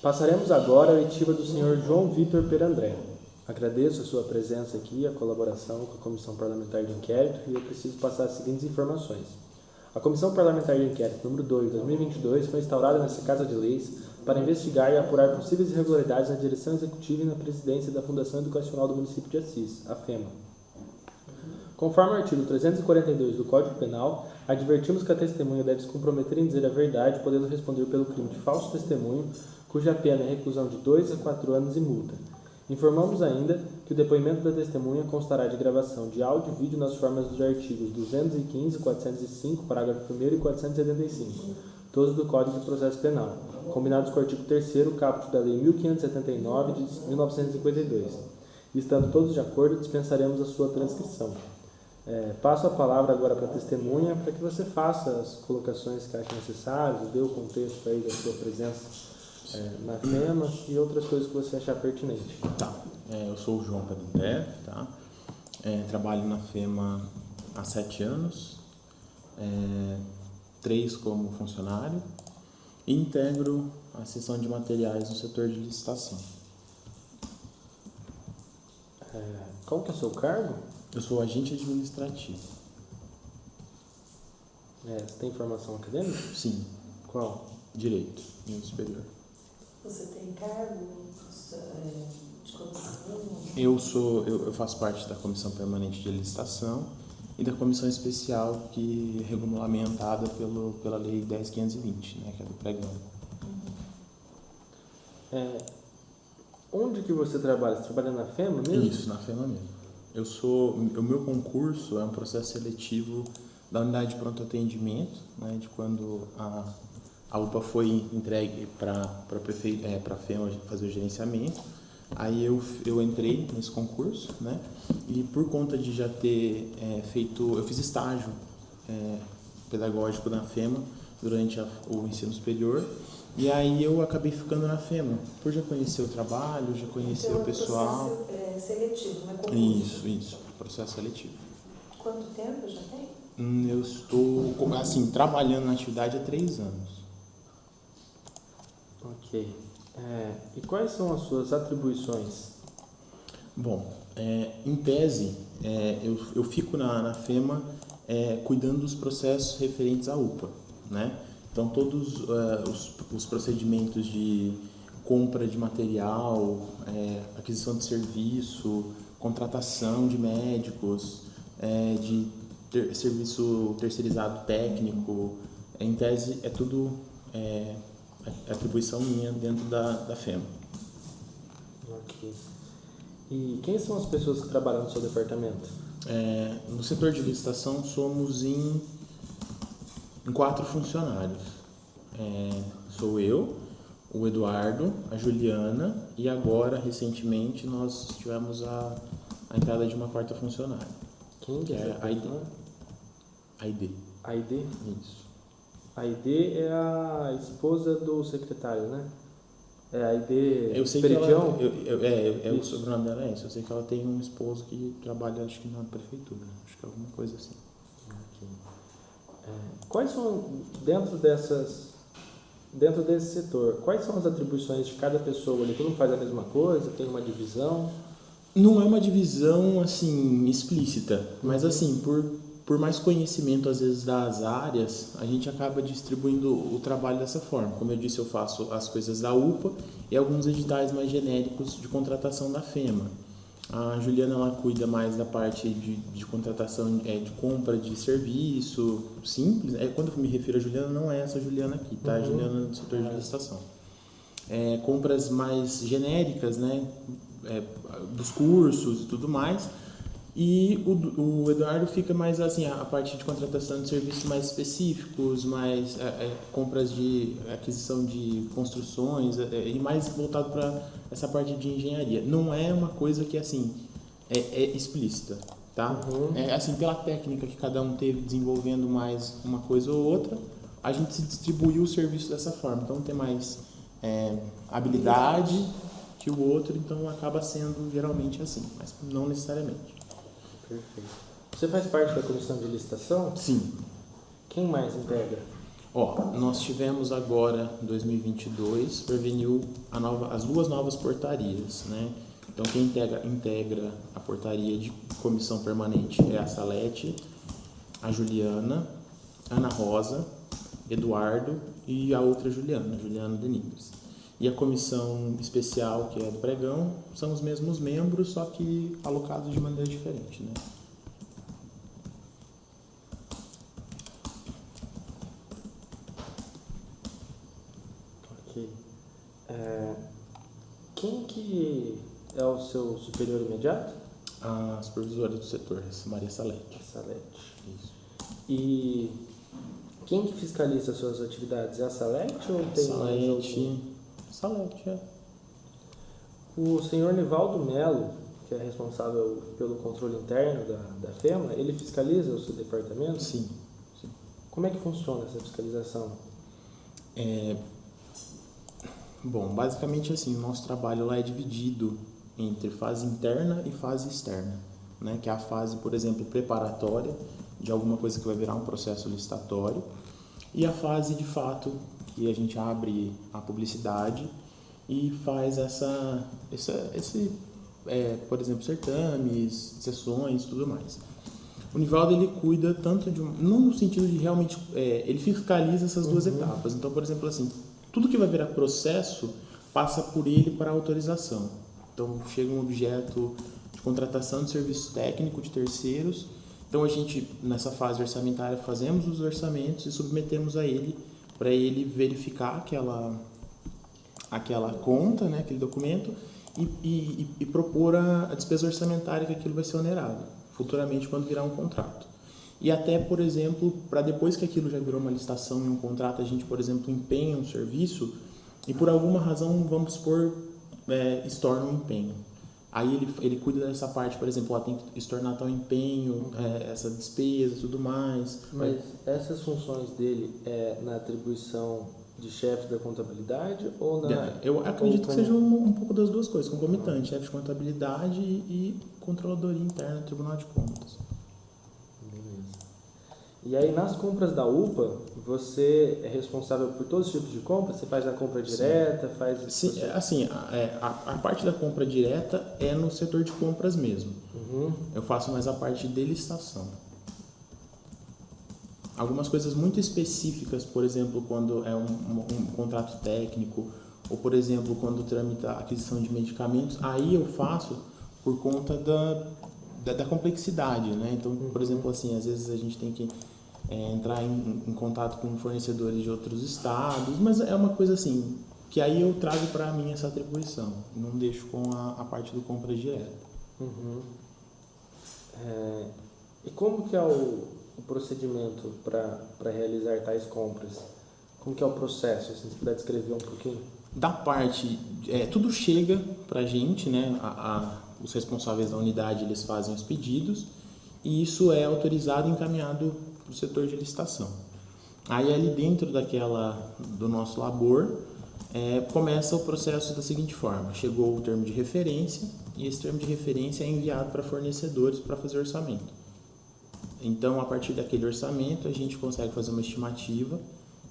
Passaremos agora a oitiva do senhor João Vitor Perandré. Agradeço a sua presença aqui, a colaboração com a Comissão Parlamentar de Inquérito, e eu preciso passar as seguintes informações. A Comissão Parlamentar de Inquérito número 2 de 2022 foi instaurada nesta Casa de Leis para investigar e apurar possíveis irregularidades na direção executiva e na presidência da Fundação Educacional do Município de Assis, a FEMA. Conforme o artigo 342 do Código Penal, advertimos que a testemunha deve se comprometer em dizer a verdade, podendo responder pelo crime de falso testemunho, cuja pena é reclusão de 2 a 4 anos e multa. Informamos ainda que o depoimento da testemunha constará de gravação de áudio e vídeo nas formas dos artigos 215, 405, parágrafo 1º e 475, todos do Código de Processo Penal, combinados com o artigo 3º, caput da Lei 1579 de 1952. E estando todos de acordo, dispensaremos a sua transcrição. Passo a palavra agora para a testemunha, para que você faça as colocações que acha necessárias, dê o contexto aí da sua presença na FEMA e outras coisas que você achar pertinente. Tá. Eu sou o João Perandré, tá? Trabalho na FEMA há 7 anos, 3 como funcionário, e integro a seção de materiais no setor de licitação. Qual que é o seu cargo? Eu sou agente administrativo. Você tem formação acadêmica? Sim. Qual? Direito, nível superior. Você tem cargo de comissão? Eu faço parte da Comissão Permanente de Licitação e da Comissão Especial que é regulamentada pela Lei 10.520, né, que é do pregão. Onde que você trabalha? Você trabalha na FEMA mesmo? Isso, na FEMA mesmo. O meu concurso é um processo seletivo da unidade de pronto atendimento, né, de quando a UPA foi entregue para a FEMA fazer o gerenciamento. Aí eu entrei nesse concurso, né? E por conta de já ter eu fiz estágio pedagógico na FEMA durante o ensino superior, e aí eu acabei ficando na FEMA, por já conhecer o trabalho, já conhecer o pessoal. Processo seletivo, não é concurso? Isso, processo seletivo. Quanto tempo já tem? Eu estou, assim, trabalhando na atividade há 3 anos. Ok. E quais são as suas atribuições? Bom, em tese, eu fico na FEMA cuidando dos processos referentes à UPA, né? Então, todos os procedimentos de compra de material, aquisição de serviço, contratação de médicos, de serviço terceirizado técnico, em tese, é tudo atribuição minha dentro da FEMA. Ok. E quem são as pessoas que trabalham no seu departamento? No setor de licitação somos em 4 funcionários. Sou eu, o Eduardo, a Juliana, e agora, recentemente, nós tivemos a entrada de uma 4ª funcionária. Quem que é? A ID. Aide? Isso. A Aide é a esposa do secretário, né? A Aide Eu sei que Peredião? o sobrenome dela é esse. Eu sei que ela tem um esposo que trabalha, acho que na prefeitura. Acho que é alguma coisa assim. Ok. Quais são, dentro desse setor, quais são as atribuições de cada pessoa ali? Todo mundo faz a mesma coisa? Tem uma divisão? Não é uma divisão, assim, explícita, mas, assim, por mais conhecimento, às vezes, das áreas, a gente acaba distribuindo o trabalho dessa forma. Como eu disse, eu faço as coisas da UPA e alguns editais mais genéricos de contratação da FEMA. A Juliana, ela cuida mais da parte de contratação, de compra de serviço, simples. Quando eu me refiro a Juliana, não é essa Juliana aqui, tá? A Juliana do setor de licitação. Compras mais genéricas, né? Dos cursos e tudo mais. E o Eduardo fica mais assim, a parte de contratação de serviços mais específicos, mais compras de aquisição de construções, e mais voltado para essa parte de engenharia. Não é uma coisa que assim é explícita, tá? Assim, pela técnica que cada um teve desenvolvendo mais uma coisa ou outra, a gente se distribuiu o serviço dessa forma. Então tem mais habilidade que o outro, então acaba sendo geralmente assim, mas não necessariamente. Perfeito. Você faz parte da comissão de licitação? Sim. Quem mais integra? Nós tivemos agora, em 2022, preveniu as duas novas portarias, né? Então, quem integra a portaria de comissão permanente é a Salete, a Juliana, Ana Rosa, Eduardo e a outra Juliana Denigres. E a comissão especial, que é do pregão, são os mesmos membros, só que alocados de maneira diferente, né? Ok. Quem que é o seu superior imediato? A supervisora do setor, Maria Salete. Salete. Isso. E quem que fiscaliza as suas atividades? É a Salete ou tem mais algum? Salete, é. O senhor Nivaldo Melo, que é responsável pelo controle interno da FEMA, ele fiscaliza o seu departamento? Sim. Como é que funciona essa fiscalização? Bom, basicamente assim, o nosso trabalho lá é dividido entre fase interna e fase externa, né? Que é a fase, por exemplo, preparatória de alguma coisa que vai virar um processo licitatório, e a fase de fato que a gente abre a publicidade e faz por exemplo, certames, sessões, tudo mais. O Nivaldo, ele cuida tanto não no sentido de realmente, ele fiscaliza essas duas etapas. Então, por exemplo, assim, tudo que vai virar processo passa por ele para autorização. Então, chega um objeto de contratação de serviço técnico de terceiros. Então, a gente, nessa fase orçamentária, fazemos os orçamentos e submetemos a ele para ele verificar aquela conta, né, aquele documento, e propor a despesa orçamentária que aquilo vai ser onerado, futuramente, quando virar um contrato. E até, por exemplo, para depois que aquilo já virou uma licitação e um contrato, a gente, por exemplo, empenha um serviço e por alguma razão, vamos supor, estorna um empenho. Aí ele cuida dessa parte, por exemplo, tem que estornar tal empenho, essa despesa e tudo mais. Mas essas funções dele é na atribuição de chefe da contabilidade ou na... Eu acredito que seja um pouco das duas coisas, concomitante, chefe de contabilidade e controladoria interna, Tribunal de Contas. E aí, nas compras da UPA, você é responsável por todos os tipos de compra? Você faz a compra direta, faz... Sim, assim, a parte da compra direta é no setor de compras mesmo. Eu faço mais a parte de licitação. Algumas coisas muito específicas, por exemplo, quando é um contrato técnico, ou, por exemplo, quando tramita a aquisição de medicamentos, aí eu faço por conta da complexidade, né? Então, por exemplo, assim, às vezes a gente tem que entrar em contato com fornecedores de outros estados, mas é uma coisa assim, que aí eu trago para mim essa atribuição, não deixo com a parte do compra direta. E como que é o procedimento para realizar tais compras? Como que é o processo? Se você puder descrever um pouquinho. Da parte, tudo chega para a gente, né? Os responsáveis da unidade, eles fazem os pedidos e isso é autorizado e encaminhado para o setor de licitação. Aí ali dentro do nosso labor, começa o processo da seguinte forma: chegou o termo de referência e esse termo de referência é enviado para fornecedores para fazer orçamento. Então, a partir daquele orçamento, a gente consegue fazer uma estimativa,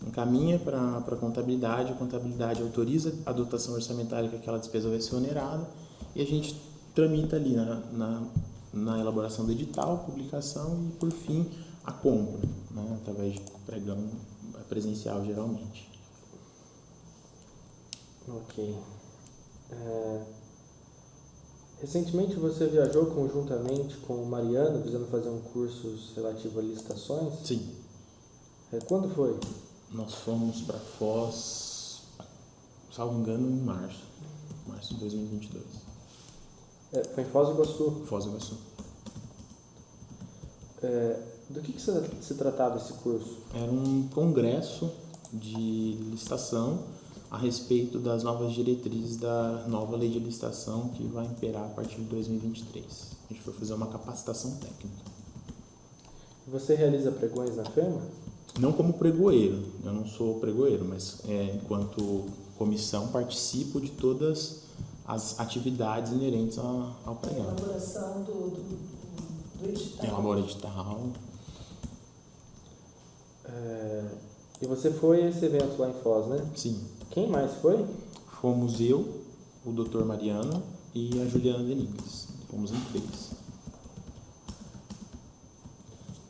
encaminha para a contabilidade autoriza a dotação orçamentária que aquela despesa vai ser onerada e a gente tramita ali na elaboração do edital, publicação e, por fim, a compra, né, através de pregão presencial, geralmente. Ok. Recentemente você viajou conjuntamente com o Mariano, visando fazer um curso relativo a licitações? Sim. Quando foi? Nós fomos para Foz, salvo engano, em março de 2022. Foi em Foz do Iguaçu? Foz do Iguaçu. Do que se tratava esse curso? Era um congresso de licitação a respeito das novas diretrizes da nova lei de licitação que vai imperar a partir de 2023. A gente foi fazer uma capacitação técnica. Você realiza pregões na FEMA? Não como pregoeiro, eu não sou pregoeiro, mas enquanto comissão participo de todas as atividades inerentes ao pregão. Elaboração do edital. Elabora edital. E você foi a esse evento lá em Foz, né? Sim. Quem mais foi? Fomos eu, o Dr. Mariano e a Juliana Denigres. Fomos em 3.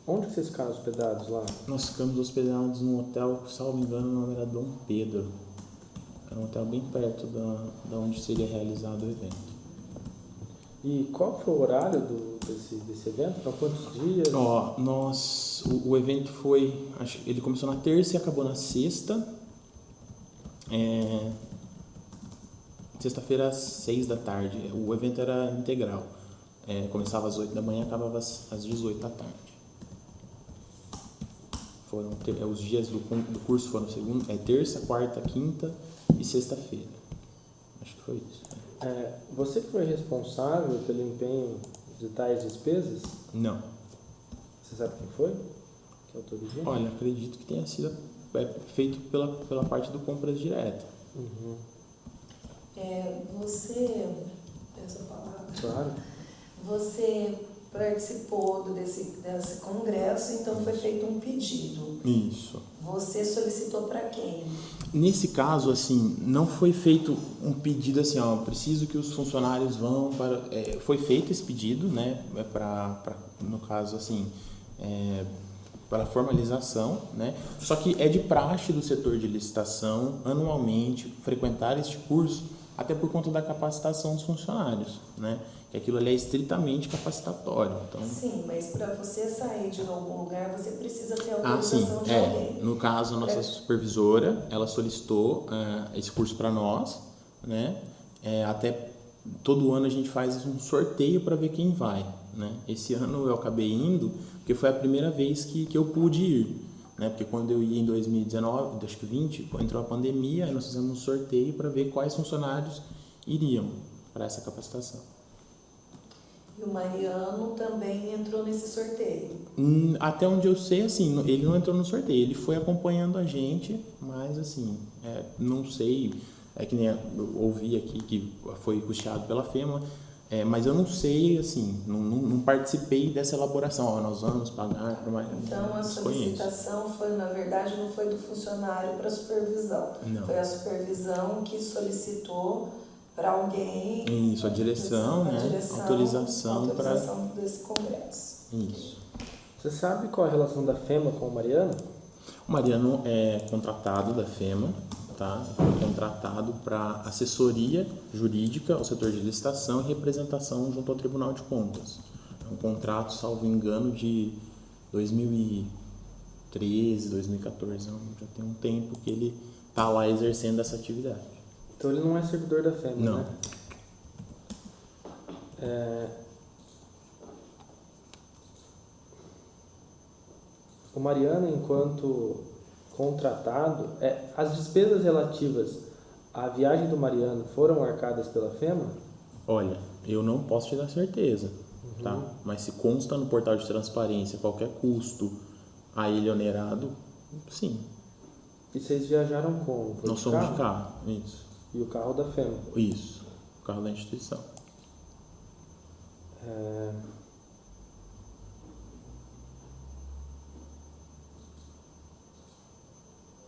Onde que vocês ficaram hospedados lá? Nós ficamos hospedados num hotel, salvo engano, o nome era Dom Pedro. Era um hotel bem perto da onde seria realizado o evento. E qual foi o horário desse evento? Então, quantos dias? O evento foi, ele começou na terça e acabou na sexta. Sexta-feira às 6 da tarde. O evento era integral. Começava às 8 da manhã e acabava às 18 da tarde. Os dias do curso foram terça, quarta, quinta e sexta-feira. Acho que foi isso. Você que foi responsável pelo empenho de tais despesas? Não. Você sabe quem foi? Que autorizou? Olha, acredito que tenha sido feito pela parte do compras direta. Uhum. Você, essa palavra, Claro. você participou desse congresso, então foi feito um pedido. Isso. Você solicitou para quem? Nesse caso, assim, não foi feito um pedido assim, preciso que os funcionários vão para... foi feito esse pedido, né, no caso, assim, para formalização, né, só que é de praxe do setor de licitação, anualmente, frequentar este curso, até por conta da capacitação dos funcionários, né, que aquilo ali é estritamente capacitatório. Então... Sim, mas para você sair de algum lugar, você precisa ter autorização de alguém. No caso, a nossa supervisora, ela solicitou esse curso para nós, né? Até todo ano a gente faz um sorteio para ver quem vai, né? Esse ano eu acabei indo, porque foi a primeira vez que eu pude ir, né? Porque quando eu ia em 2019, acho que 20, entrou a pandemia, aí nós fizemos um sorteio para ver quais funcionários iriam para essa capacitação. E o Mariano também entrou nesse sorteio? Até onde eu sei, assim, ele não entrou no sorteio, ele foi acompanhando a gente, mas assim, não sei, que nem eu ouvi aqui que foi custeado pela FEMA, mas eu não sei, assim, não participei dessa elaboração, nós vamos pagar para mais... Então a solicitação foi, na verdade, não foi do funcionário para a supervisão, não. Foi a supervisão que solicitou para alguém... Isso, a direção, né? Autorização desse congresso. Isso. Você sabe qual é a relação da FEMA com o Mariano? O Mariano é contratado da FEMA, tá? Foi contratado para assessoria jurídica ao setor de licitação e representação junto ao Tribunal de Contas. É um contrato, salvo engano, de 2013, 2014, já tem um tempo que ele está lá exercendo essa atividade. Então ele não é servidor da FEMA, não. Né? O Mariano, enquanto contratado, as despesas relativas à viagem do Mariano foram arcadas pela FEMA? Olha, eu não posso te dar certeza, tá? Mas se consta no portal de transparência qualquer custo a ele onerado, sim. E vocês viajaram como? Nós somos de carro, isso. E o carro da FEMA? Isso, o carro da instituição.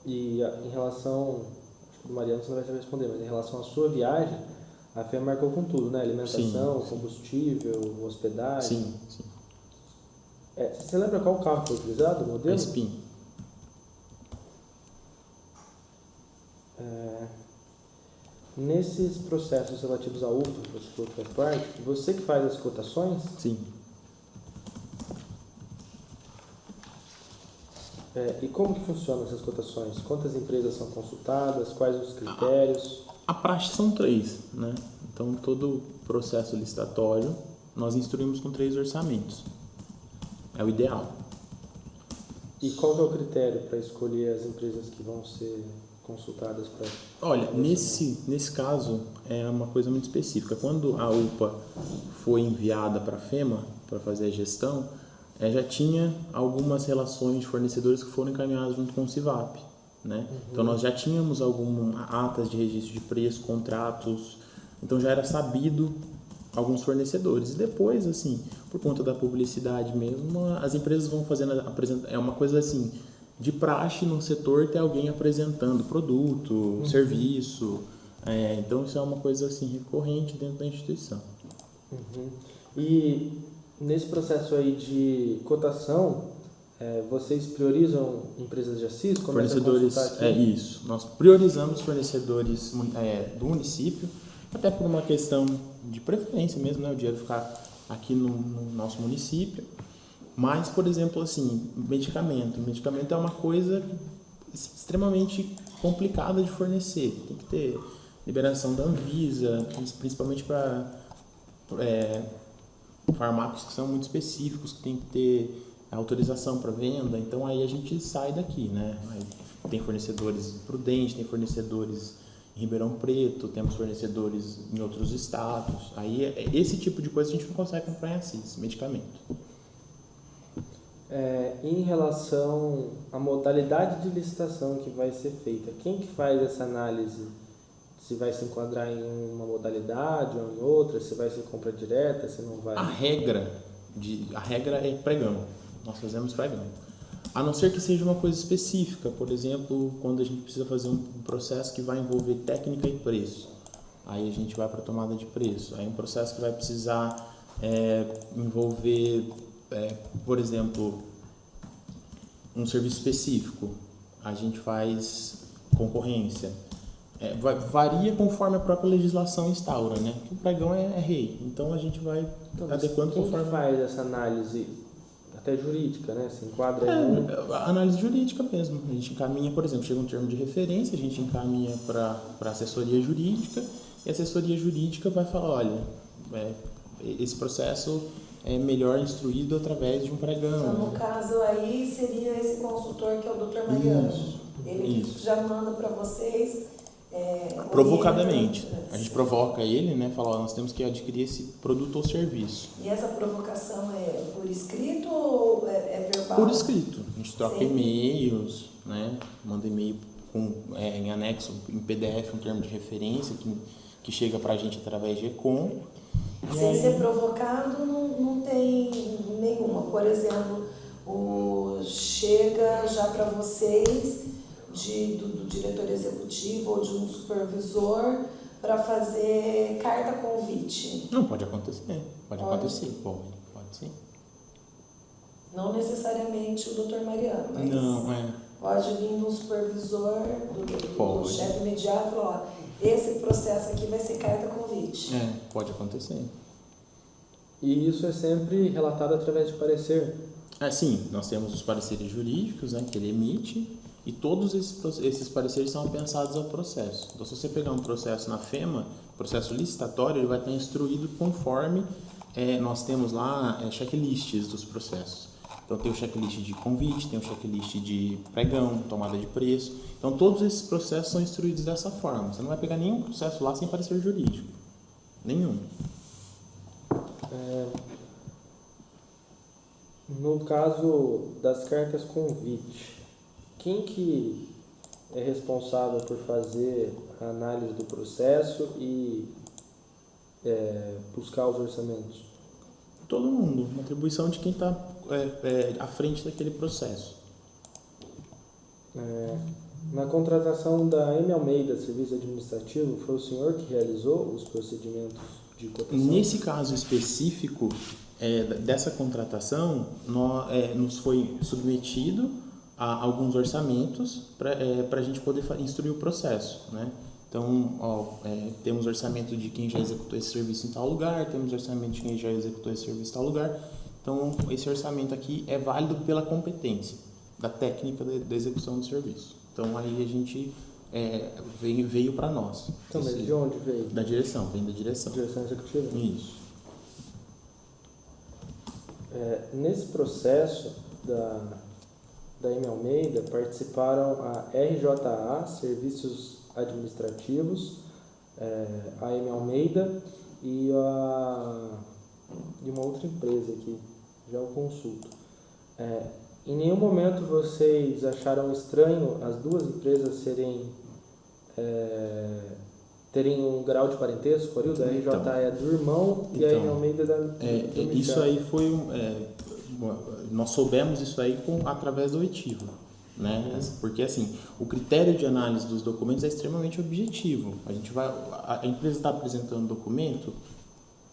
E em relação, acho que o Mariano você não vai saber responder, mas em relação à sua viagem, a FEMA marcou com tudo, né? Alimentação, sim. Combustível, hospedagem. Sim. Você lembra qual carro foi utilizado, o modelo? A Spin. Nesses processos relativos à UPA, que você falou que faz parte, você que faz as cotações? Sim. E como que funcionam essas cotações? Quantas empresas são consultadas? Quais os critérios? A praxe são 3, né? Então, todo processo licitatório, nós instruímos com 3 orçamentos. É o ideal. E qual que é o critério para escolher as empresas que vão ser consultadas para... Olha, nesse caso, é uma coisa muito específica. Quando a UPA foi enviada para a FEMA, para fazer a gestão, já tinha algumas relações de fornecedores que foram encaminhadas junto com o CIVAP, né? Então, nós já tínhamos algumas atas de registro de preço, contratos, então já era sabido alguns fornecedores. E depois, assim, por conta da publicidade mesmo, as empresas vão fazendo, é uma coisa assim, de praxe no setor ter alguém apresentando produto, serviço. Então isso é uma coisa assim recorrente dentro da instituição. E nesse processo aí de cotação, vocês priorizam empresas de assis? Fornecedores, isso. Nós priorizamos fornecedores do município, até por uma questão de preferência mesmo, né? O dinheiro ficar aqui no nosso município. Mas, por exemplo, assim, medicamento. Medicamento é uma coisa extremamente complicada de fornecer. Tem que ter liberação da Anvisa, principalmente para fármacos que são muito específicos, que tem que ter autorização para venda. Então, aí a gente sai daqui, né? Aí tem fornecedores em Prudente, tem fornecedores em Ribeirão Preto, temos fornecedores em outros estados. Aí, esse tipo de coisa a gente não consegue comprar em Assis, medicamento. Em relação à modalidade de licitação que vai ser feita, quem que faz essa análise? Se vai se enquadrar em uma modalidade ou em outra, se vai ser compra direta, se não vai... A regra é pregão. Nós fazemos pregão. A não ser que seja uma coisa específica, por exemplo, quando a gente precisa fazer um processo que vai envolver técnica e preço. Aí a gente vai para a tomada de preço. Aí um processo que vai precisar envolver... por exemplo, um serviço específico, a gente faz concorrência. Varia conforme a própria legislação instaura, né? O pregão é rei, então a gente vai adequando conforme... Quem faz essa análise, até jurídica, né? Se enquadra em a análise jurídica mesmo. A gente encaminha, por exemplo, chega um termo de referência, a gente encaminha para a assessoria jurídica, e a assessoria jurídica vai falar, olha, esse processo é melhor instruído através de um pregão. Então, no caso aí, seria esse consultor que é o Dr. Mariano. Ele já manda para vocês... provocadamente. A gente provoca ele, né? Fala, nós temos que adquirir esse produto ou serviço. E essa provocação é por escrito ou é verbal? Por escrito. A gente troca e-mails, né? Manda e-mail em anexo, em PDF, um termo de referência que chega pra gente através de ECOM. Sem ser provocado, não tem nenhuma. Por exemplo, chega já para vocês do diretor executivo ou de um supervisor para fazer carta convite. Não, pode acontecer. Pode sim. Não necessariamente o Dr. Mariano, mas não, pode vir de um supervisor, do chefe imediato, e falar, esse processo aqui vai ser carta convite. Pode acontecer. E isso é sempre relatado através de parecer? Sim, nós temos os pareceres jurídicos, né, que ele emite, e todos esses pareceres são pensados ao processo. Então, se você pegar um processo na FEMA, processo licitatório, ele vai estar instruído conforme nós temos lá checklists dos processos. Então, tem o checklist de convite, tem o checklist de pregão, tomada de preço. Então, todos esses processos são instruídos dessa forma. Você não vai pegar nenhum processo lá sem parecer jurídico. Nenhum. No caso das cartas convite, quem que é responsável por fazer a análise do processo e buscar os orçamentos? Todo mundo. Uma atribuição de quem está à frente daquele processo. Na contratação da M. Almeida, Serviço Administrativo, foi o senhor que realizou os procedimentos de cotação? Nesse caso específico dessa contratação, nos foi submetido a alguns orçamentos para a gente poder instruir o processo, né? Então, temos orçamento de quem já executou esse serviço em tal lugar, temos orçamento de quem já executou esse serviço em tal lugar. Então, esse orçamento aqui é válido pela competência da técnica da execução do serviço. Então, aí a gente veio para nós. Então, mas de onde veio? Da direção, vem da direção. Direção executiva? Isso. Nesse processo da M. Almeida, participaram a RJA, Serviços Administrativos, a M. Almeida e uma outra empresa aqui, já o consulto. Em nenhum momento vocês acharam estranho as duas empresas terem um grau de parentesco? O da RJA é do irmão e a M. Almeida do isso aí foi nós soubemos isso aí através do oitivo. né? Porque assim, o critério de análise dos documentos é extremamente objetivo. A empresa está apresentando documento,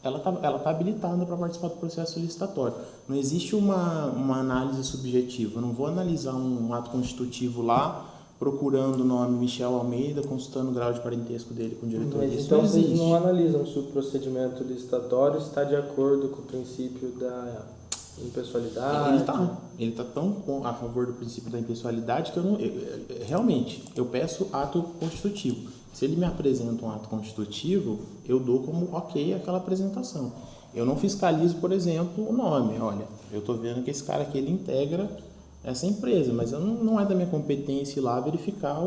ela tá habilitada para participar do processo licitatório. Não existe uma análise subjetiva. Eu não vou analisar um ato constitutivo lá, procurando o nome Michel Almeida, consultando o grau de parentesco dele com o diretor. Mas Isso então não vocês existe. não analisam se o procedimento licitatório está de acordo com o princípio da impessoalidade? Ele tá tão a favor do princípio da impessoalidade que realmente, eu peço ato constitutivo. Se ele me apresenta um ato constitutivo, eu dou como ok aquela apresentação. Eu não fiscalizo, por exemplo, o nome. Olha, eu estou vendo que esse cara aqui ele integra essa empresa, mas não é da minha competência ir lá verificar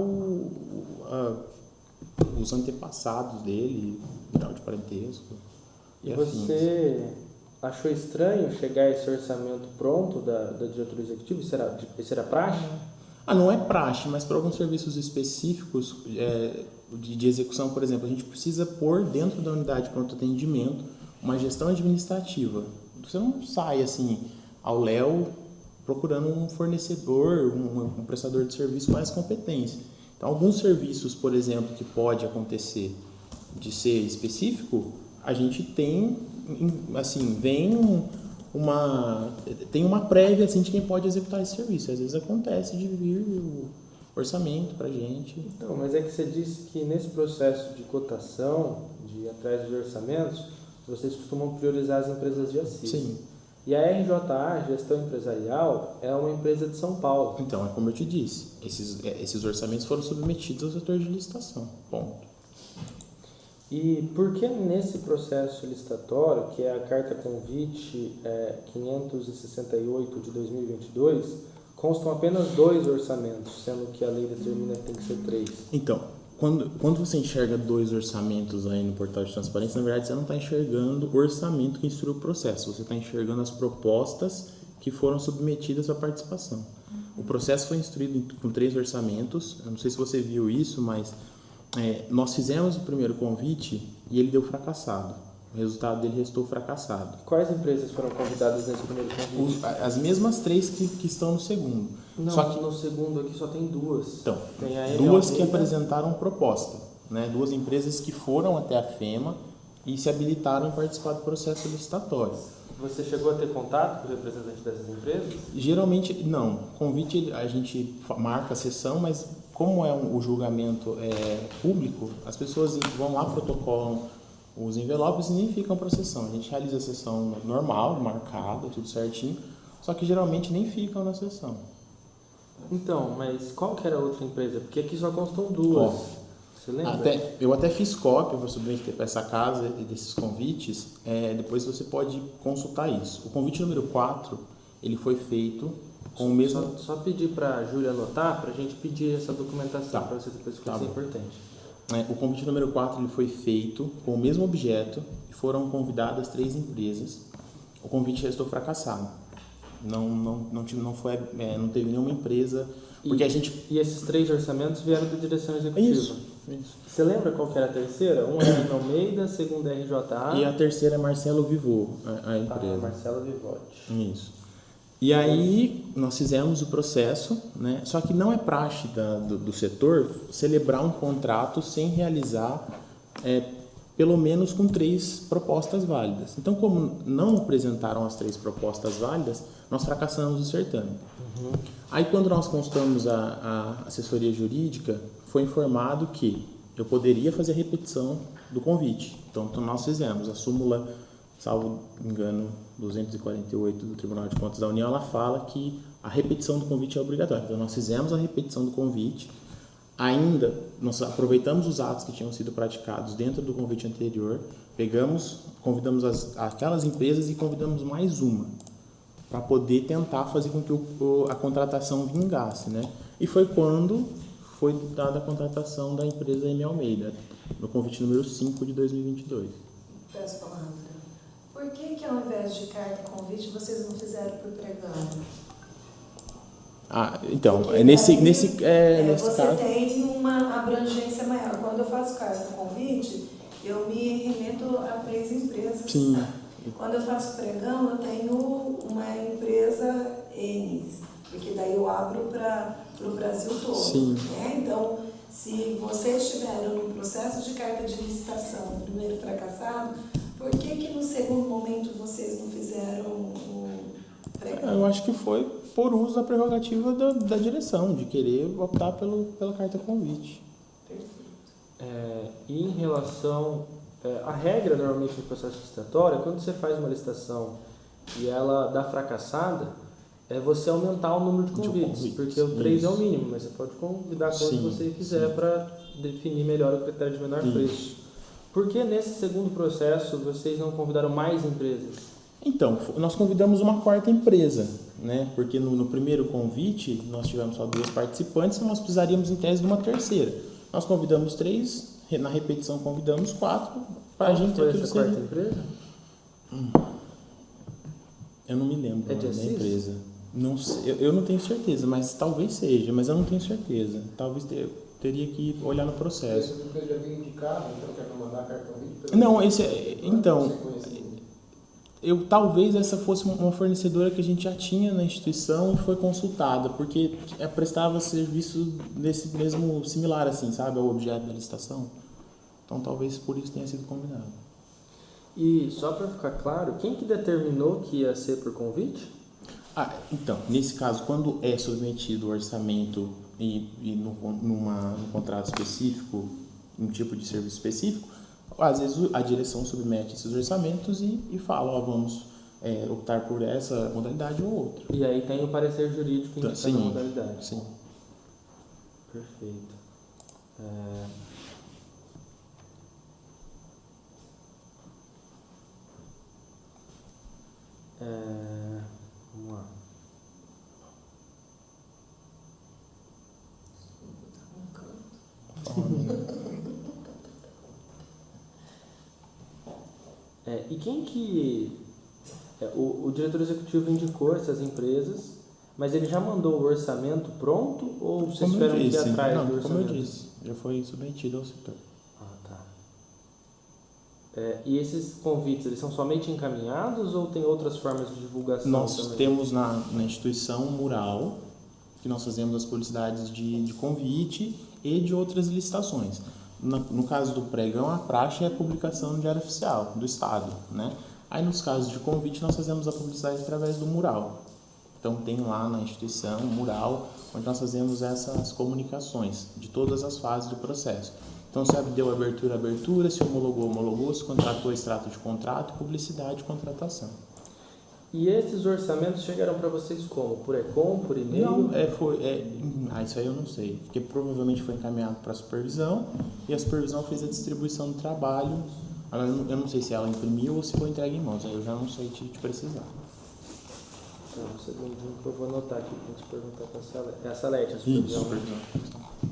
os antepassados dele, grau de parentesco. E você achou estranho chegar esse orçamento pronto da diretoria executiva? Isso era praxe? Não é praxe, mas para alguns serviços específicos de execução, por exemplo, a gente precisa pôr dentro da unidade de pronto atendimento uma gestão administrativa. Você não sai assim ao léu procurando um fornecedor, um prestador de serviço com mais competência. Então, alguns serviços, por exemplo, que pode acontecer de ser específico, a gente tem, assim, tem uma prévia assim, de quem pode executar esse serviço. Às vezes acontece de vir o orçamento para a gente. Então, mas é que você disse que nesse processo de cotação, de ir atrás dos orçamentos, vocês costumam priorizar as empresas de Assis. Sim. E a RJA, Gestão Empresarial, é uma empresa de São Paulo. Então, é como eu te disse, esses orçamentos foram submetidos ao setor de licitação. Ponto. E por que nesse processo licitatório, que é a carta convite 568 de 2022, constam apenas 2 orçamentos, sendo que a lei determina que tem que ser 3? Então, quando você enxerga 2 orçamentos aí no portal de transparência, na verdade você não está enxergando o orçamento que instrui o processo, você está enxergando as propostas que foram submetidas à participação. O processo foi instruído com 3 orçamentos, eu não sei se você viu isso, mas nós fizemos o primeiro convite e ele deu fracassado. O resultado dele restou fracassado. Quais empresas foram convidadas nesse primeiro convite? As mesmas 3 que estão no segundo. Não, só que no segundo aqui só tem 2. Então, tem a 2 que apresentaram proposta, né? 2 empresas que foram até a FEMA e se habilitaram a participar do processo licitatório. Você chegou a ter contato com o representante dessas empresas? Geralmente, não. Convite a gente marca a sessão, mas como o julgamento é público, as pessoas vão lá, protocolam os envelopes e nem ficam para a sessão. A gente realiza a sessão normal, marcada, tudo certinho, só que geralmente nem ficam na sessão. Então, mas qual que era a outra empresa? Porque aqui só constam 2. Você lembra? Eu até fiz cópia para submeter para essa casa desses convites, depois você pode consultar isso. O convite número 4, ele foi feito com o mesmo... Só pedir para a Júlia anotar, para a gente pedir essa documentação, para você depois, porque isso é importante. O convite número 4 ele foi feito com o mesmo objeto e foram convidadas 3 empresas. O convite restou fracassado. Não teve nenhuma empresa... Porque E esses 3 orçamentos vieram da direção executiva? Isso. Você lembra qual que era a terceira? Uma é a Almeida, a segunda é a RJA. E a terceira é Marcelo Vivô, a empresa. Marcelo Vivotti. Isso. E aí nós fizemos o processo, né? Só que não é praxe do setor celebrar um contrato sem realizar pelo menos com 3 propostas válidas. Então, como não apresentaram as 3 propostas válidas, nós fracassamos o certame. Uhum. Aí, quando nós consultamos a assessoria jurídica, foi informado que eu poderia fazer a repetição do convite. Então, nós fizemos a súmula, salvo engano, 248 do Tribunal de Contas da União, ela fala que a repetição do convite é obrigatória. Então, nós fizemos a repetição do convite. Ainda, nós aproveitamos os atos que tinham sido praticados dentro do convite anterior, convidamos aquelas empresas e convidamos mais uma, para poder tentar fazer com que a contratação vingasse, né? E foi quando foi dada a contratação da empresa M. Almeida, no convite número 5 de 2022. Peço palavra. Por que ao invés de carta convite, vocês não fizeram por pregão? Então, nesse você caso... tem uma abrangência maior. Quando eu faço carta convite, eu me remeto a 3 empresas. Sim. Quando eu faço pregão, eu tenho uma empresa N. porque daí eu abro para o Brasil todo. Sim. Né? Então, se vocês estiveram no processo de carta de licitação, primeiro fracassado, por que no segundo momento vocês não fizeram o pregão? Eu acho que foi por uso da prerrogativa da direção, de querer optar pela carta convite. Perfeito. E em relação... a regra, normalmente, no processo licitatório, é quando você faz uma licitação e ela dá fracassada, é você aumentar o número de convites, porque o 3 é o mínimo, mas você pode convidar quanto você quiser para definir melhor o critério de menor preço. Por que nesse segundo processo vocês não convidaram mais empresas? Então, nós convidamos uma quarta empresa, né? Porque no primeiro convite nós tivemos só 2 participantes e nós precisaríamos em tese de uma terceira. Nós convidamos 3, na repetição convidamos 4, para a gente foi essa quarta empresa? Eu não me lembro É o de nome da Assis? empresa. Não sei, eu não tenho certeza, mas talvez seja, mas eu não tenho certeza. Talvez teria que olhar no processo. Essa empresa já veio indicada, então quer mandar a carta convite? Não, então, talvez essa fosse uma fornecedora que a gente já tinha na instituição e foi consultada, porque prestava serviço desse mesmo similar, assim, sabe, ao objeto da licitação. Então, talvez por isso tenha sido combinado. E só para ficar claro, quem que determinou que ia ser por convite? Então, nesse caso, quando é submetido o orçamento e num contrato específico, um tipo de serviço específico, às vezes a direção submete esses orçamentos e fala, vamos optar por essa modalidade ou outra. E aí tem o parecer jurídico indicando a modalidade. Sim. Perfeito. Vamos lá. E quem que... o diretor executivo indicou essas empresas, mas ele já mandou o orçamento pronto ou vocês tiveram que ir atrás do orçamento? Como eu disse, já foi submetido ao setor. E esses convites, eles são somente encaminhados ou tem outras formas de divulgação Nós também? temos na instituição mural, que nós fazemos as publicidades de convite e de outras licitações. No caso do pregão, a praxe é a publicação no Diário Oficial do Estado, né? Aí, nos casos de convite, nós fazemos a publicidade através do mural. Então, tem lá na instituição um mural, onde nós fazemos essas comunicações de todas as fases do processo. Então, se deu abertura, se homologou, se contratou, extrato de contrato, publicidade, contratação. E esses orçamentos chegaram para vocês como? Por e-com, por e-mail? Não, isso aí eu não sei, porque provavelmente foi encaminhado para a supervisão e a supervisão fez a distribuição do trabalho. Agora, eu não sei se ela imprimiu ou se foi entregue em mãos, aí eu já não sei te precisar. Então, um segundinho que eu vou anotar aqui para a gente perguntar para a Salete. É a Salete, a Isso, supervisão. supervisão.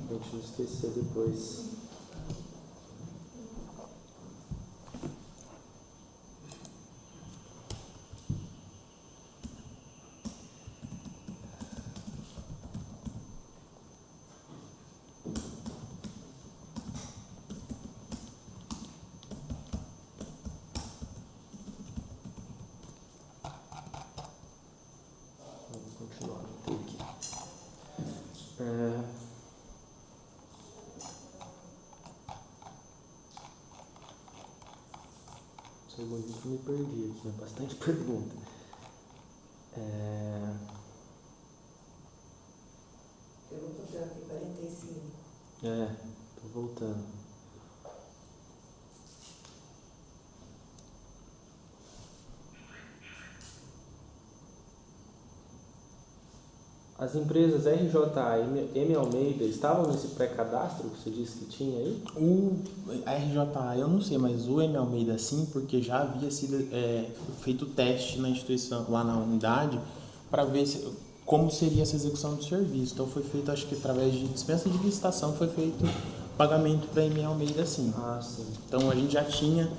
Pra gente não esquecer depois. Segundinho que eu me perdi aqui, né? Bastante pergunta. Pergunta para 45. Tô voltando. As empresas RJA e M Almeida estavam nesse pré-cadastro que você disse que tinha aí? A RJA eu não sei, mas o M Almeida sim, porque já havia sido feito teste na instituição, lá na unidade, para ver como seria essa execução do serviço. Então foi feito, acho que através de dispensa de licitação, foi feito pagamento para a M Almeida sim. Sim. Então a gente já tinha...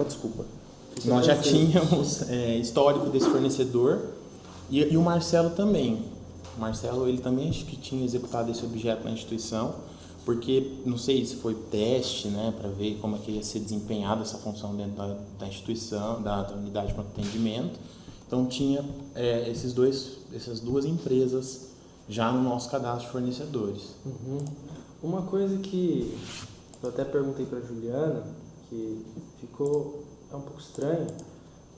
desculpa. Nós já tínhamos histórico desse fornecedor. E o Marcelo também. O Marcelo, ele também acho que tinha executado esse objeto na instituição, porque, não sei se foi teste, né, para ver como é que ia ser desempenhada essa função dentro da instituição, da unidade de atendimento. Então tinha essas duas empresas já no nosso cadastro de fornecedores. Uma coisa que eu até perguntei para Juliana, que ficou um pouco estranho,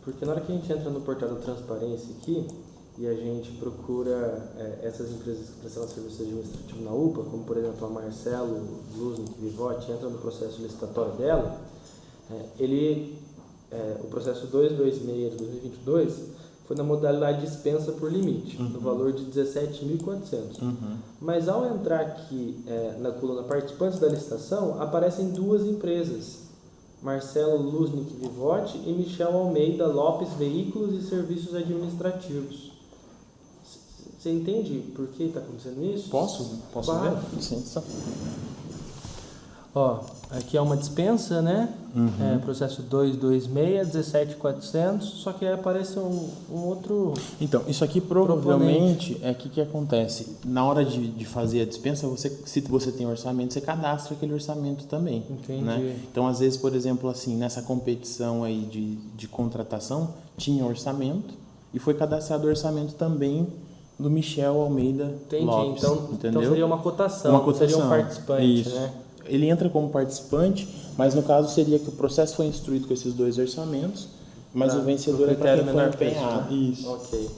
porque na hora que a gente entra no portal da transparência aqui e a gente procura essas empresas que prestam serviço administrativo na UPA, como por exemplo a Marcelo, Luznik, Vivotti, entra no processo licitatório dela, o processo 226 de 2022 foi na modalidade dispensa por limite, no valor de 17.400. Mas ao entrar aqui na coluna participantes da licitação, aparecem duas empresas, Marcelo Luznik Vivotti e Michel Almeida Lopes Veículos e Serviços Administrativos. Você entende por que está acontecendo isso? Posso Claro. ver? Licença. Ó, aqui é uma dispensa, né? Processo 226, 17.400, só que aí aparece um outro... Então, isso aqui provavelmente é o que acontece. Na hora de fazer a dispensa, se você tem orçamento, você cadastra aquele orçamento também. Entendi. Né? Então, às vezes, por exemplo, assim, nessa competição aí de contratação, tinha orçamento e foi cadastrado o orçamento também do Michel Almeida Lopes. Então seria uma cotação, seria um participante, isso. né? Ele entra como participante, mas no caso seria que o processo foi instruído com esses dois orçamentos, mas o vencedor é para quem foi empenhado. Isso. Ok.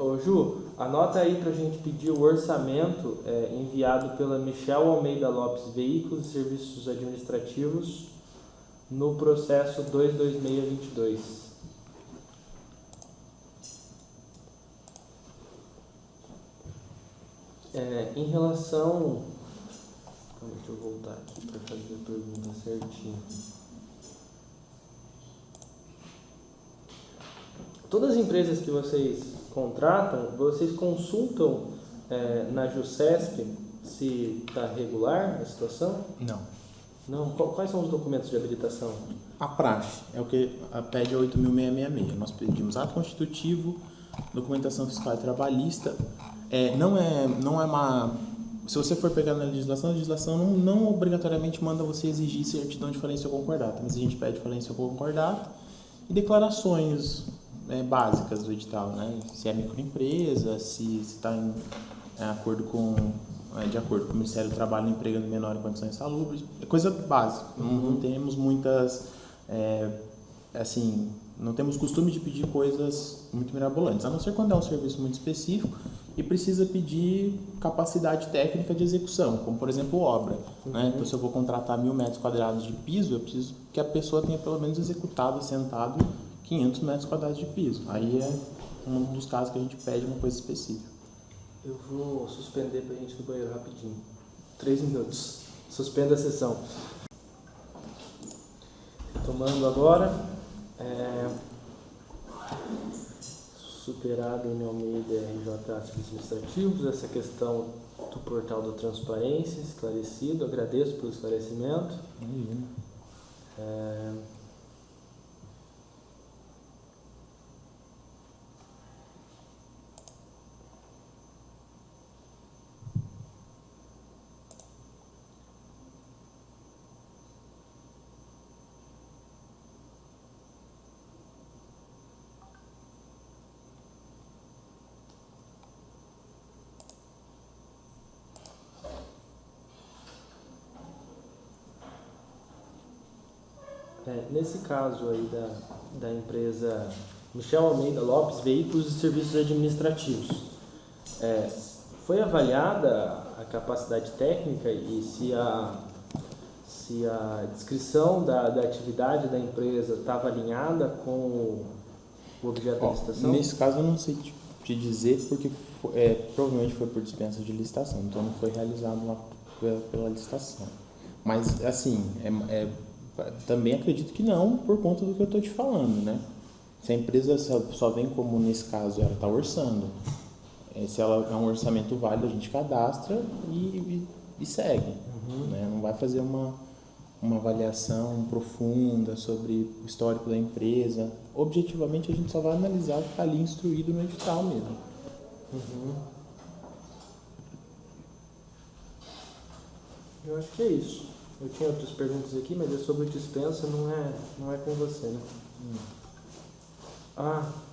Ô Ju, anota aí para a gente pedir o orçamento enviado pela Michel Almeida Lopes Veículos e Serviços Administrativos no processo 22622. Em relação... Deixa eu voltar aqui para fazer a pergunta certinho. Todas as empresas que vocês contratam, vocês consultam na JuSesp se está regular a situação? Não. Não? Quais são os documentos de habilitação? A praxe é o que pede a 8.666. Nós pedimos ato constitutivo, documentação fiscal e trabalhista. Não é uma... Se você for pegar na legislação, a legislação não obrigatoriamente manda você exigir certidão de falência ou concordata, mas a gente pede falência ou concordata e declarações básicas do edital, né? Se é microempresa, se está de acordo com o Ministério do Trabalho empregando menor em condições insalubres, é coisa básica. Não temos muitas, não temos costume de pedir coisas muito mirabolantes, a não ser quando é um serviço muito específico e precisa pedir capacidade técnica de execução, como por exemplo obra. Né? Então, se eu vou contratar 1.000 metros quadrados de piso, eu preciso que a pessoa tenha pelo menos executado, assentado 500 metros quadrados de piso. Aí é um dos casos que a gente pede uma coisa específica. Eu vou suspender para a gente ir no banheiro rapidinho. 3 minutos. Suspenda a sessão. Tomando agora. Superado em Almeida RJ Atos Administrativos, essa questão do portal da transparência, esclarecido, agradeço pelo esclarecimento. Nesse caso aí da empresa Michel Almeida Lopes Veículos e Serviços Administrativos, foi avaliada a capacidade técnica e se a descrição da atividade da empresa estava alinhada com o objeto da licitação? Nesse caso eu não sei te dizer porque provavelmente foi por dispensa de licitação, então não foi realizado lá pela licitação. Mas assim, também acredito que não, por conta do que eu estou te falando, né? Se a empresa só vem como, nesse caso, ela está orçando, se ela é um orçamento válido, a gente cadastra e segue. Né? Não vai fazer uma avaliação profunda sobre o histórico da empresa. Objetivamente, a gente só vai analisar o que está ali instruído no edital mesmo. Eu acho que é isso. Eu tinha outras perguntas aqui, mas é sobre dispensa, não é com você, né?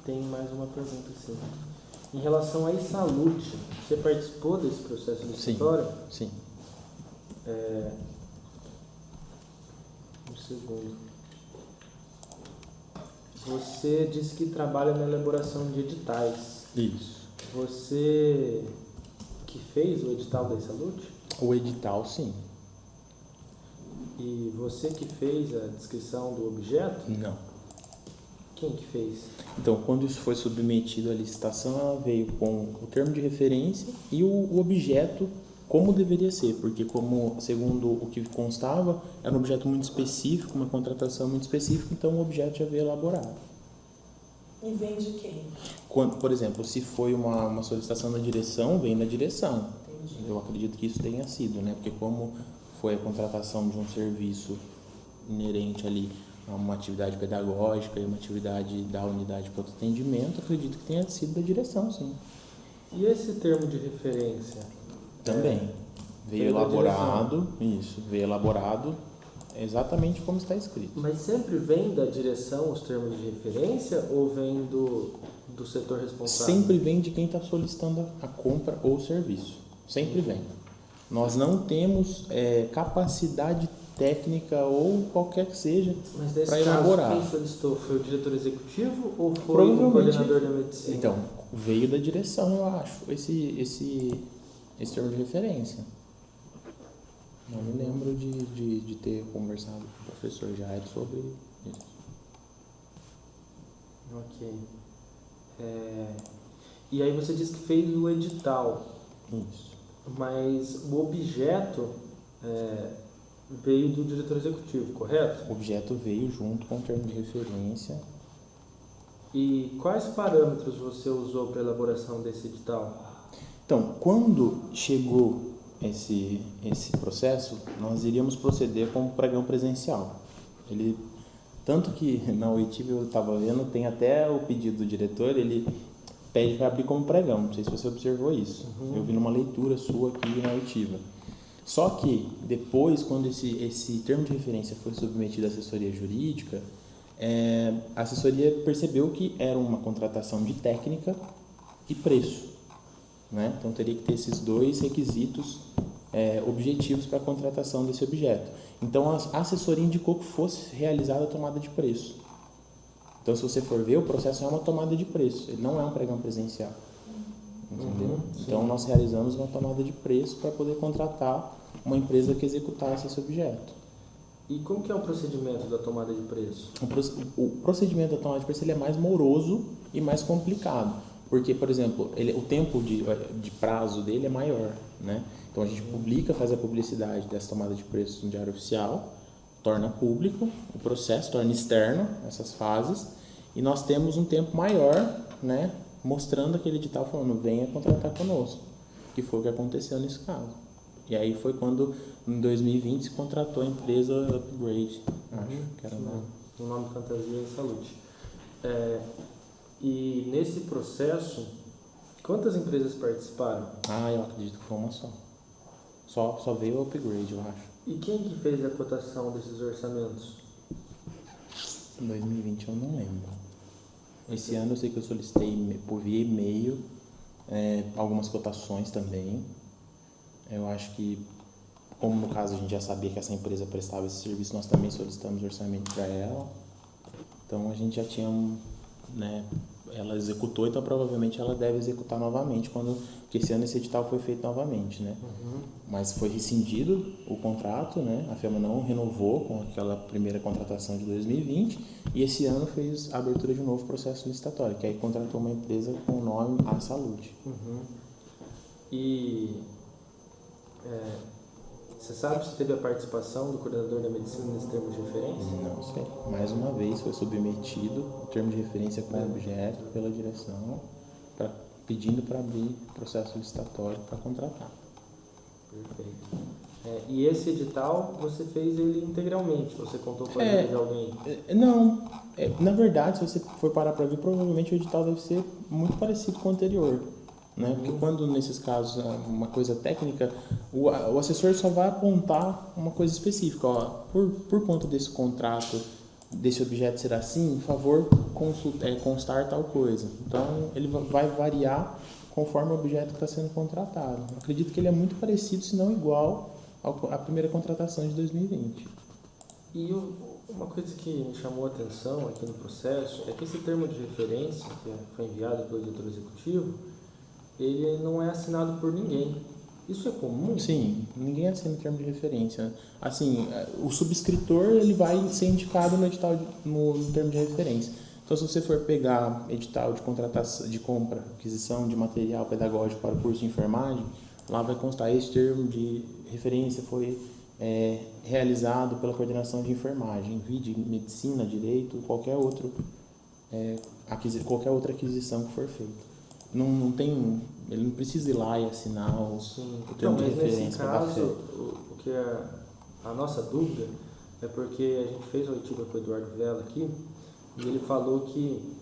Tem mais uma pergunta, sim. Em relação à Insalute, você participou desse processo licitatório? Sim. Um segundo. Você disse que trabalha na elaboração de editais. Isso. Você que fez o edital da Insalute? O edital, sim. E você que fez a descrição do objeto? Não. Quem que fez? Então, quando isso foi submetido à licitação, ela veio com o termo de referência e o objeto como deveria ser, porque como, segundo o que constava, era um objeto muito específico, uma contratação muito específica, então o objeto já veio elaborado. E vem de quem? Quando, por exemplo, se foi uma solicitação da direção, vem da direção. Entendi. Eu acredito que isso tenha sido, né? Porque como foi a contratação de um serviço inerente ali a uma atividade pedagógica e uma atividade da unidade para atendimento, acredito que tenha sido da direção, sim. E esse termo de referência? Também. Veio Veio da elaborado, isso, veio elaborado exatamente como está escrito. Mas sempre vem da direção os termos de referência ou vem do setor responsável? Sempre vem de quem está solicitando a compra ou serviço. Sempre vem. Nós não temos capacidade técnica ou qualquer que seja Mas nesse para caso, elaborar. quem solicitou? Foi o diretor executivo ou foi o Provavelmente- coordenador da medicina? Então, veio da direção, eu acho, esse termo de referência. Não me lembro de ter conversado com o professor Jair sobre isso. Ok. E aí você disse que fez o edital, Isso. mas o objeto veio do diretor executivo, correto? O objeto veio junto com o termo de referência. E quais parâmetros você usou para a elaboração desse edital? Então, quando chegou esse processo, nós iríamos proceder com o pregão presencial. Tanto que na oitiva eu estava vendo, tem até o pedido do diretor, ele pede para abrir como pregão. Não sei se você observou isso. Eu vi numa leitura sua aqui na oitiva. Só que depois, quando esse termo de referência foi submetido à assessoria jurídica, a assessoria percebeu que era uma contratação de técnica e preço, né? Então teria que ter esses dois requisitos objetivos para a contratação desse objeto. Então a assessoria indicou que fosse realizada a tomada de preço. Então, se você for ver, o processo é uma tomada de preço, ele não é um pregão presencial. Entendeu? Então nós realizamos uma tomada de preço para poder contratar uma empresa que executasse esse objeto. E como que é o procedimento da tomada de preço? O procedimento da tomada de preço ele é mais moroso e mais complicado, porque, por exemplo, o tempo de prazo dele é maior, né? Então a gente faz a publicidade dessa tomada de preço no Diário Oficial, torna público o processo, torna externo essas fases, e nós temos um tempo maior, né, mostrando aquele edital falando, venha contratar conosco, que foi o que aconteceu nesse caso. E aí foi quando, em 2020, se contratou a empresa Upgrade, acho que era o nome. O nome fantasia é Salute. E nesse processo, quantas empresas participaram? Eu acredito que foi uma só. Só veio o Upgrade, eu acho. E quem que fez a cotação desses orçamentos? Em 2020 eu não lembro. Esse ano eu sei que eu solicitei por via e-mail algumas cotações também. Eu acho que, como no caso a gente já sabia que essa empresa prestava esse serviço, nós também solicitamos orçamento para ela. Então a gente já tinha, ela executou, então provavelmente ela deve executar novamente, porque esse ano esse edital foi feito novamente, né? Mas foi rescindido o contrato, né? A FEMA não renovou com aquela primeira contratação de 2020 e esse ano fez a abertura de um novo processo licitatório, que aí contratou uma empresa com o nome A Salute. E você sabe se teve a participação do coordenador da medicina nesse termo de referência? Não sei. Mais uma vez foi submetido o termo de referência com objeto pela direção, pedindo para abrir processo licitatório para contratar. Perfeito. E esse edital, você fez ele integralmente? Você contou com a ajuda de alguém? Não. Na verdade, se você for parar para ver, provavelmente o edital deve ser muito parecido com o anterior. Né? Porque quando, nesses casos, uma coisa técnica, o assessor só vai apontar uma coisa específica. Ó, por conta desse contrato desse objeto ser assim, por favor, constar tal coisa. Então, ele vai variar conforme o objeto que está sendo contratado. Eu acredito que ele é muito parecido, se não igual, à primeira contratação de 2020. E uma coisa que me chamou a atenção aqui no processo é que esse termo de referência, que foi enviado pelo diretor executivo, ele não é assinado por ninguém. Isso é comum? Sim, ninguém assina o termo de referência, né? Assim, o subscritor ele vai ser indicado no edital no termo de referência. Então, se você for pegar edital de contratação, de compra, aquisição de material pedagógico para o curso de enfermagem, lá vai constar esse termo de referência foi realizado pela coordenação de enfermagem, vide medicina, direito, qualquer outra aquisição que for feita. Não tem, ele não precisa ir lá e assinar o termo de referência. Nesse caso, o que é a nossa dúvida é porque a gente fez a oitiva com o Eduardo Vela aqui e ele falou que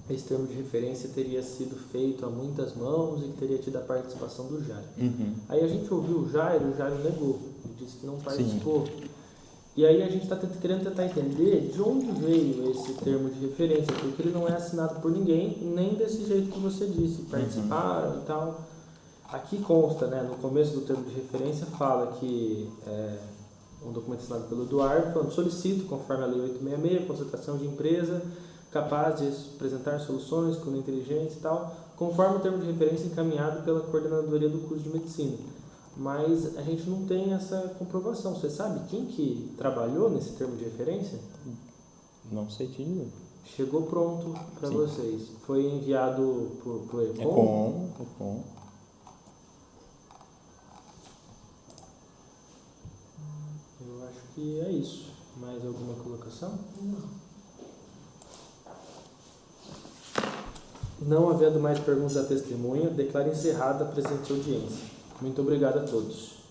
esse termo de referência teria sido feito a muitas mãos e que teria tido a participação do Jairo. Uhum. Aí a gente ouviu o Jairo negou, ele disse que não participou. Sim. E aí a gente está querendo tentar entender de onde veio esse termo de referência, porque ele não é assinado por ninguém, nem desse jeito que você disse, participaram e tal. Aqui consta, né, no começo do termo de referência, fala que um documento assinado pelo Eduardo, falando, solicito, conforme a Lei 866, consultação de empresa capaz de apresentar soluções com inteligência e tal, conforme o termo de referência encaminhado pela coordenadoria do curso de medicina. Mas a gente não tem essa comprovação. Você sabe quem que trabalhou nesse termo de referência? Não sei te dizer. Chegou pronto para vocês. Foi enviado por Econ. Eu acho que é isso. Mais alguma colocação? Não havendo mais perguntas à testemunha, declaro encerrada a presente audiência. Muito obrigado a todos.